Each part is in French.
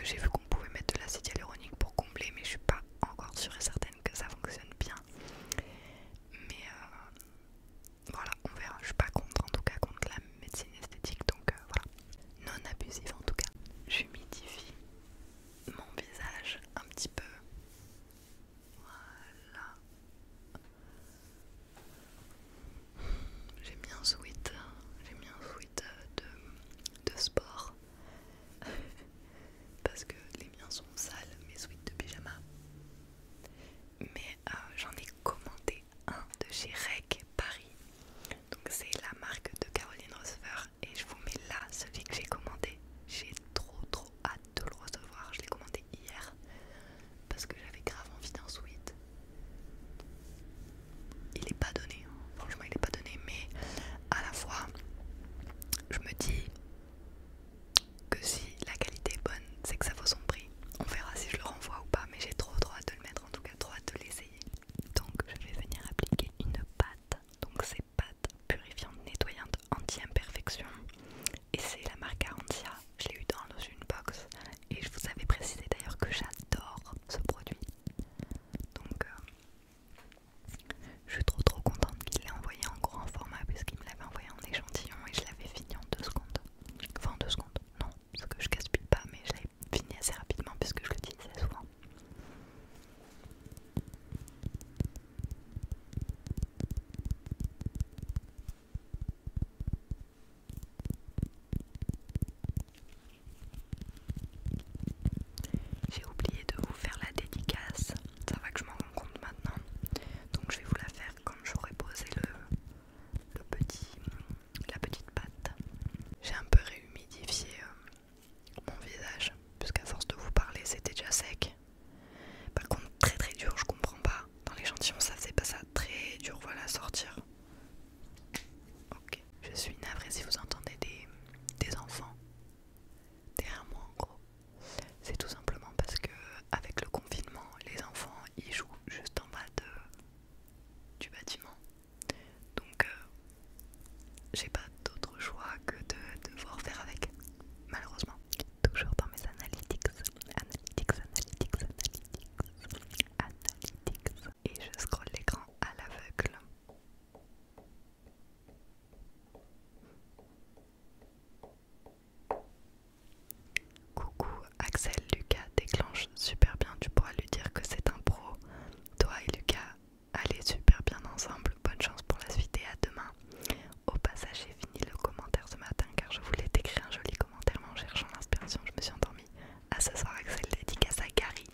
j'ai vu qu'on pouvait mettre de l'acide hyaluronique pour combler, mais je suis pas encore sûre et certaine que ça fonctionne bien. Mais voilà, on verra. Je suis pas contre, en tout cas contre la médecine esthétique, donc voilà. Non abusif en tout cas. J'humidifie mon visage un petit peu. Voilà. J'ai mis un sweat de sport parce que les miens sont sales, mes sweats de pyjama. Mais j'en ai commandé un de chez Reg Paris. Donc c'est la marque de Caroline Receveur et je vous mets là celui que j'ai commandé. J'ai trop hâte de le recevoir. Je l'ai commandé hier parce que j'avais grave envie d'un sweat. Il est pas donné, hein. Franchement il est pas donné, mais à la fois je me dis que si la qualité est bonne, c'est que ça vaut son prix. On verra si je le renvoie ou pas, mais j'ai trop hâte de le mettre, en tout cas trop hâte de l'essayer. Donc je vais venir appliquer une pâte. Donc c'est pâte purifiante, nettoyante, anti-imperfection. Et c'est la marque Garantia. Je l'ai eu dans une box. Et je vous avais précisé d'ailleurs que j'adore ce produit. Donc je suis trop contente qu'il l'ait envoyé en grand format puisqu'il me l'avait envoyé en échantillon et je l'avais fini en 2 secondes. Enfin en 2 secondes, non, parce que je gaspille pas, mais je l'avais fini assez rapidement puisque je l'utilisais souvent. J'ai oublié de vous faire la dédicace, ça va que je m'en rends compte maintenant, donc je vais vous la faire quand j'aurai posé la petite pâte. J'ai un peu réhumidifié mon visage, puisqu'à force de vous parler c'était déjà sec. Par contre très dur, je comprends pas, dans l'échantillon ça faisait pas ça, très dur, voilà, à sortir. Ok, je suis navrée si vous entendez des enfants derrière moi en gros. C'est tout simplement parce que avec le confinement, les enfants ils jouent juste en bas du bâtiment. Donc j'ai pas d'autre choix que de devoir faire avec, malheureusement. Toujours dans mes analytics. Et je scrolle l'écran à l'aveugle. Coucou Axel, Lucas déclenche super bien, tu pourras lui dire que c'est un pro. Toi et Lucas, allez super bien ensemble, bonne chance pour la suite et à demain. Au passage, j'ai fini le commentaire ce matin car je voulais t'écrire un joli commentaire mais en cherchant l'inspiration, je me suis endormie. À ce soir Axel, dédicace à Gary.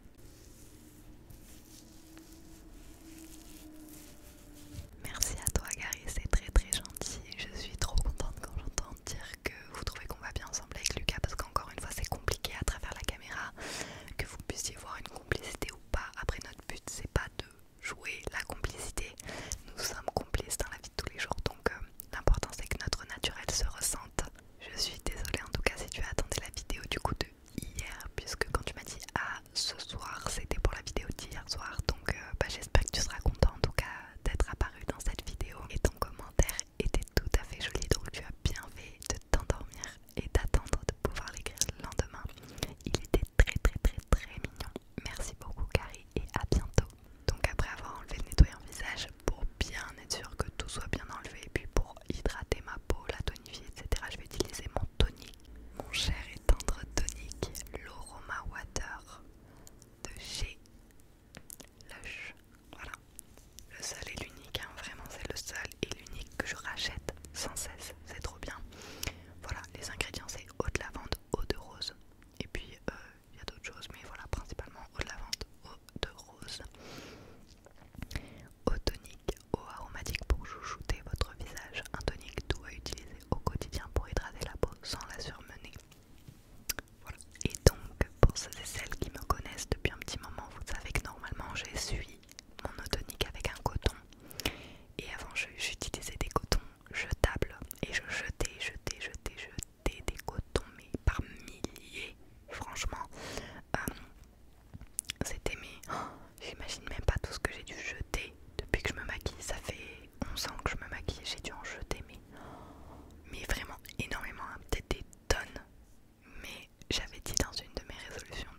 Merci à toi Gary, c'est très gentil. Je suis trop contente quand j'entends dire que vous trouvez qu'on va bien ensemble avec Lucas parce qu'encore une fois c'est compliqué à travers la caméra que vous puissiez voir une complicité ou pas. Après notre but c'est pas de jouer la complicité, nous sommes complices dans la vie de tous les jours donc l'important c'est que notre naturel se ressente. Je suis désolée en tout cas si tu attendais la vidéo du coup de hier puisque quand tu m'as dit ce soir c'était pour la vidéo d'hier soir donc j'espère que tu seras content en tout cas d'être apparu dans cette vidéo et ton commentaire était tout à fait joli donc tu as bien fait de t'endormir et d'attendre de pouvoir l'écrire le lendemain. Il était très mignon. Merci beaucoup Carrie et à bientôt. Donc après avoir enlevé le nettoyant visage pour bien être sûr que tout soit bien enlevé et puis pour hydrater ma peau, la tonifier etc, je vais utiliser mon tonique, mon cher et tendre tonique, l'Aroma Water de chez Lush. Voilà, le seul et l'unique, hein, vraiment c'est le seul et l'unique que je rachète sans cesse, c'est trop bien. Voilà, les ingrédients c'est eau de lavande, eau de rose et puis il y a d'autres choses mais voilà, principalement eau de lavande, eau de rose, eau tonique, eau aromatique pour chouchouter votre visage, un tonique doux à utiliser au quotidien pour hydrater la peau sans la surmener. Voilà. Et donc pour ceux et celles qui me connaissent depuis un petit moment, vous savez que normalement j'essuie mon eau tonique avec un coton et avant j'utilisais des cotons jetables et je jetais des cotons mais par milliers, franchement c'était j'imagine même pas tout ce que j'ai dû jeter depuis que je me maquille. Ça fait 11 ans que je me maquille, j'ai dû en jeter mais vraiment énormément, hein, peut-être des tonnes. Mais j'avais dit dans une de mes résolutions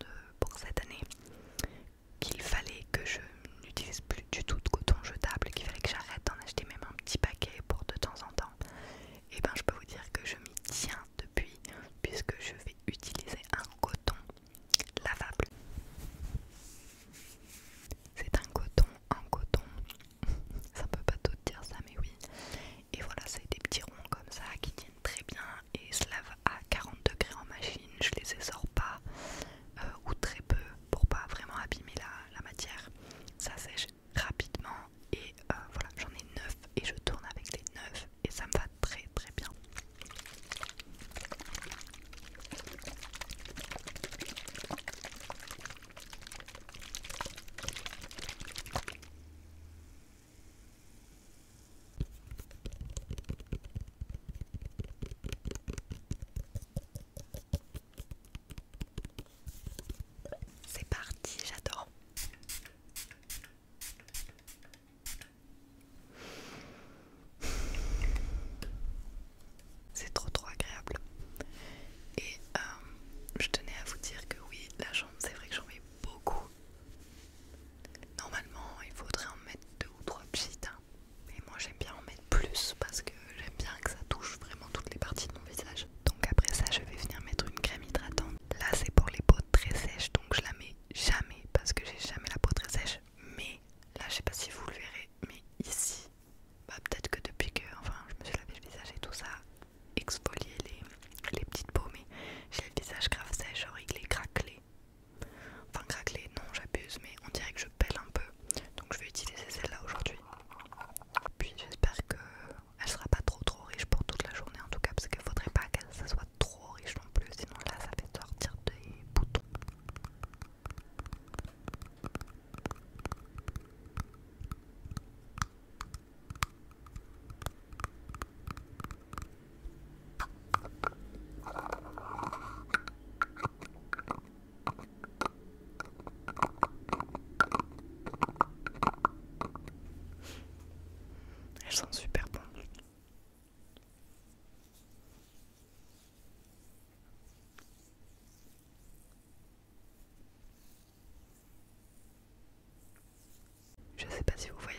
sais pas si vous voyez.